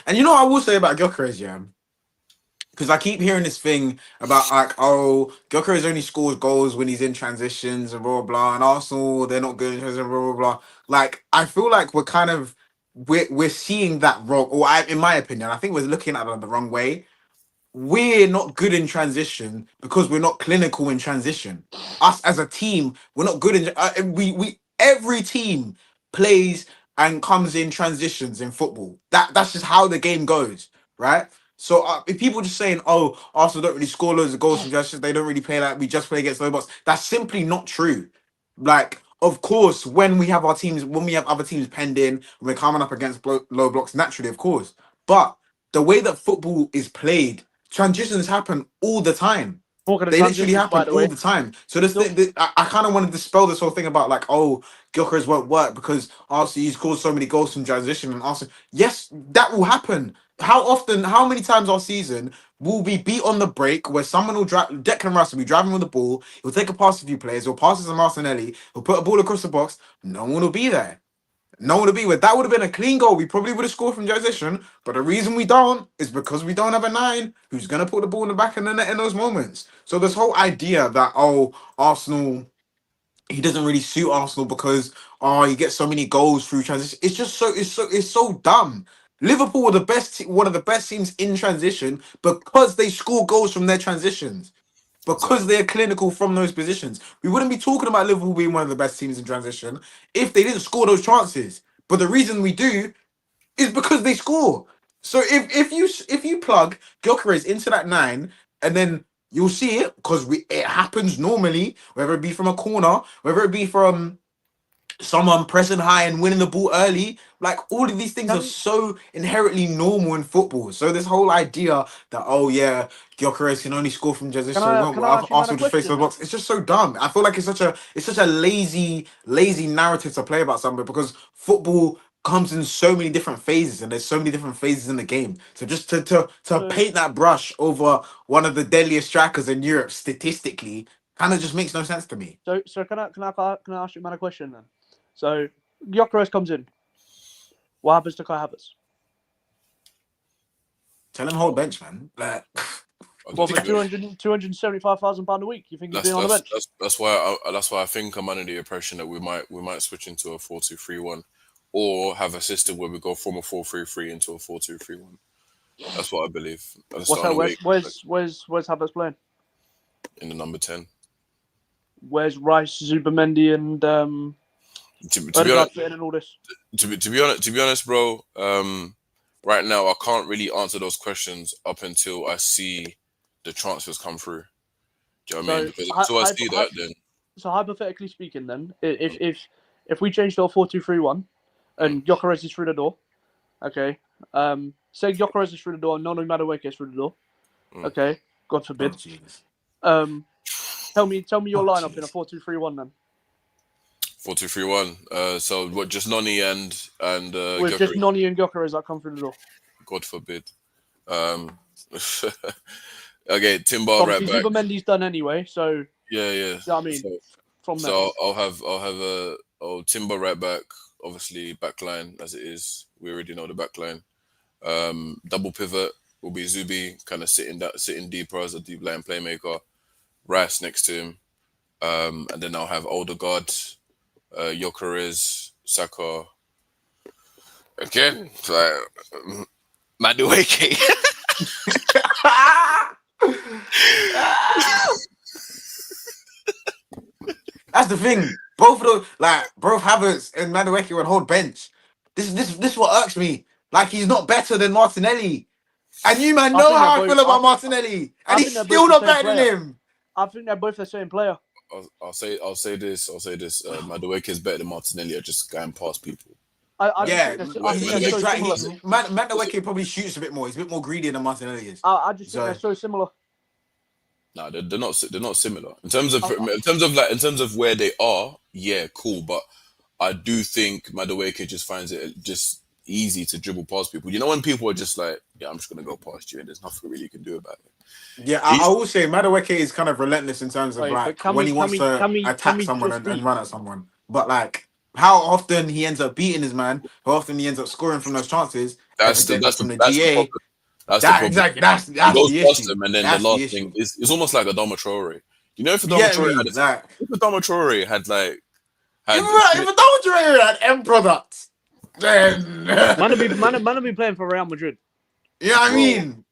And you know what I will say about Gyokeres, yeah? Because I keep hearing this thing about like, oh, Gyokeres only scores goals when he's in transitions and blah blah blah. And Arsenal, they're not good in transitions, blah blah blah. Like, I feel like we're seeing that wrong, in my opinion, I think we're looking at it the wrong way. We're not good in transition because we're not clinical in transition. Us as a team, we're not good in. We every team plays and comes in transitions in football. That's just how the game goes, right? So if people just saying, "Oh, Arsenal don't really score loads of goals from transitions, they don't really play like we just play against low blocks," that's simply not true. Like, of course, when we have other teams penned in, when we're coming up against low blocks, naturally, of course, but the way that football is played, transitions happen all the time. Talking of They literally transitions, by happen the all way, the time. So this look, thing, I kind of want to dispel this whole thing about like, oh, Gyokeres won't work because Arsenal scored so many goals from transition and Arsenal. Yes, that will happen. How often? How many times our season will be beat on the break where someone will drive? Declan Rice will be driving with the ball. He'll take a pass to a few players. He'll pass it to Martinelli. He'll put a ball across the box. No one will be there. No one to be with. That would have been a clean goal. We probably would have scored from transition. But the reason we don't is because we don't have a nine who's going to put the ball in the back of the net in those moments. So this whole idea that, oh, Arsenal, he doesn't really suit Arsenal because he gets so many goals through transition. It's so dumb. Liverpool were one of the best teams in transition because they score goals from their transitions, because Exactly. they're clinical from those positions. We wouldn't be talking about Liverpool being one of the best teams in transition if they didn't score those chances. But the reason we do is because they score. So if you plug Gyökeres into that nine, and then you'll see it because it happens normally, whether it be from a corner, whether it be from someone pressing high and winning the ball early. Like, all of these things are can so inherently normal in football. So this whole idea that, oh yeah, Gyökeres can only score from can transition, I no, can I ask you man a Arsenal just face the question then? box. It's just so dumb. I feel like it's such a lazy narrative to play about something because football comes in so many different phases and there's so many different phases in the game. So just to So paint that brush over one of the deadliest strikers in Europe statistically kind of just makes no sense to me. so can I ask you man a question then? So Gyokeres comes in. What happens to Kai Havertz? Tell him hold bench, man. Like, I Well, don't for think it- £275,000 a week, you think he's that's being on the that's bench? that's why I think I'm under the impression that we might switch into a 4-2-3-1, or have a system where we go from a 4-3-3 into a 4-2-3-1. That's what I believe. That's the What's that? only way Where's Havertz playing? in the number 10. Where's Rice, Zubimendi, and To be Odegaard honest, fitting in all this? to be honest, bro. Right now I can't really answer those questions up until I see the transfers come through. Do you know what I mean? So, Because until I see that, then so hypothetically speaking, then, if we change to a 4-2-3-1 mm, and Gyokeres is through the door, okay. Say Gyokeres is through the door and Nono Madueke is through the door, mm. okay. God oh forbid. jeez. Um, tell me your Oh lineup in a jeez. 4-2-3-1 then, 4-2-3-1. So what? Just Noni and with just Gyökeres, Noni and Gyokeres that come through the door. God forbid. Um, okay, Timber right Obviously, back. Zubimendi's done anyway, so you Yeah, yeah. know what I mean. So From there, so I'll have a Timber right back. Obviously, back line as it is. We already know the back line. Double pivot will be Zubi, kind of sitting deeper as a deep line playmaker. Rice next to him, and then I'll have Odegaard, Gyökeres, Saka. Again, like Madueke. That's the thing. Both of those, like, both Havertz and Madueke would hold bench. This is what irks me. Like, he's not better than Martinelli. And you man I know think they're how I both. feel about Martinelli. And I he's think they're both still the not same better than player. him. I think they're both the same player. I'll say this. Madueke is better than Martinelli at just going past people. I just Yeah, think I think they're Madueke, so similar. Madueke probably shoots a bit more. He's a bit more greedy than Martinelli is. I just think So they're so similar. nah, they're not. They're not similar in terms of I, where they are. Yeah, cool, but I do think Madueke just finds it just easy to dribble past people. You know, when people are just like, "Yeah, I'm just gonna go past you," and there's nothing really you can do about it. yeah, I He's will say Madueke is kind of relentless in terms of Wait, but like can when we he can wants we to can we can attack we someone just and be run at someone. But like how often he ends up beating his man, how often he ends up scoring from those chances, ever That's the since that's from the the that's the problem. GA. That's the That problem. exactly. That's He that's goes the past issue. him, and then the That's the last thing issue. is it's almost like Adama Traore. You know, if You Adama get Traore me? had Like if Adama Traore had like had if a Dolce had end product, then Man be playing for Real Madrid. you know what I bro, mean?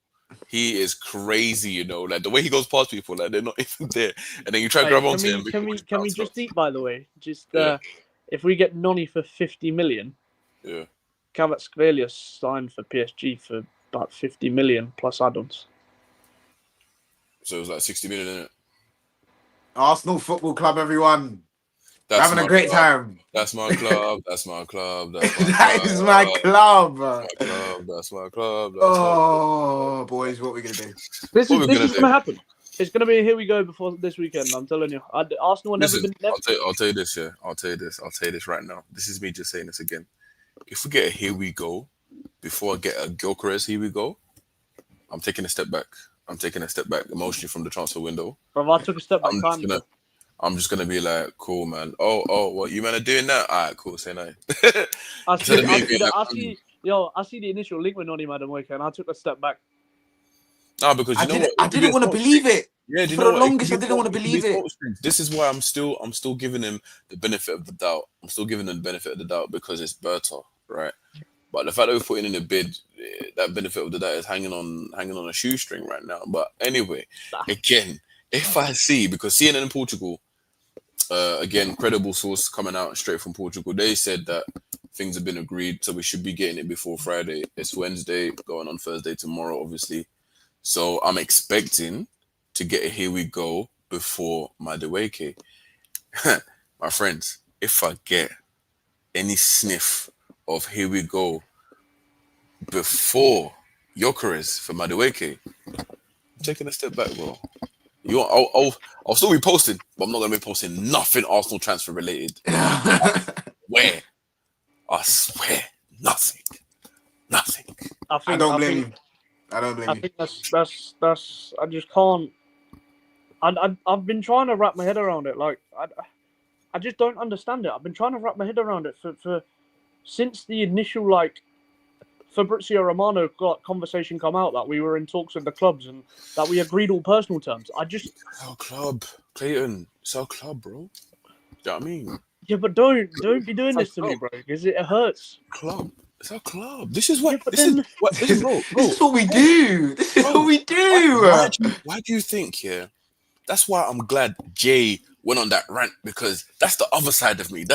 he is crazy. You know, like the way he goes past people, like they're not even there, and then you try to Hey, grab onto him before he can we bounces just off. eat, by the way? Just Yeah, if we get Noni for 50 million, yeah. Kvaratskhelia signed for PSG for about 50 million plus add-ons. So it was like 60 million in it. Arsenal Football Club, everyone. We're That's having a my great club. time. That's my club. That's my club. That's my That club. is my club. My club. That's my club. That's my. Oh, boys, what are we gonna do? What are we This gonna is do? going to happen. It's going to be a here we go before this weekend. I'm telling you, Arsenal have never Listen, been. Never, I'll tell you this. Yeah, I'll tell you this. I'll tell you this right now. This is me just saying this again. If we get a here we go before I get a Gyokeres here we go, I'm taking a step back. I'm taking a step back emotionally from the transfer window. bro, I took a step back I'm just time gonna ago. I'm just gonna be like, cool, man. Oh, what you man are doing that? All right, cool. Say no. I Instead see, of I me see, being the, like, I see, yo, I see the initial link with Noni Madam and I took a step back. no, because you know what? I It could be didn't a want to smoke screen. believe it. Yeah, do you For know the what? It could longest, be I didn't want to it could be believe it. smoke screen. This is why I'm still giving him the benefit of the doubt. I'm still giving him the benefit of the doubt because it's Berta, right? But the fact that we're putting in a bid, that benefit of the doubt is hanging on a shoestring right now. But anyway, again, if I see because CNN in Portugal, again, credible source coming out straight from Portugal, they said that things have been agreed, so we should be getting it before Friday. It's Wednesday, going on Thursday tomorrow, obviously. So I'm expecting to get a here we go before my Deweke. My friends, if I get any sniff of here we go before Gyokeres for Madueke, I'm taking a step back, bro. You want, I'll still be posting, but I'm not gonna be posting nothing Arsenal transfer related. Where? I swear, nothing. I I think, don't I blame think, you. I don't blame I you. think that's. I just can't. I've been trying to wrap my head around it. Like I just don't understand it. I've been trying to wrap my head around it for since the initial like Fabrizio Romano conversation come out that we were in talks with the clubs and that we agreed all personal terms. It's our club, Clayton. It's our club, bro. Do you know what I mean? Yeah, but don't be doing It's our this to me, club. bro, because it hurts. Club. It's our club. This is what. Yeah, but This is then what. Listen, This is what we do. This is what we do. Why do you think? Yeah, that's why I'm glad Jay went on that rant because that's the other side of me. That's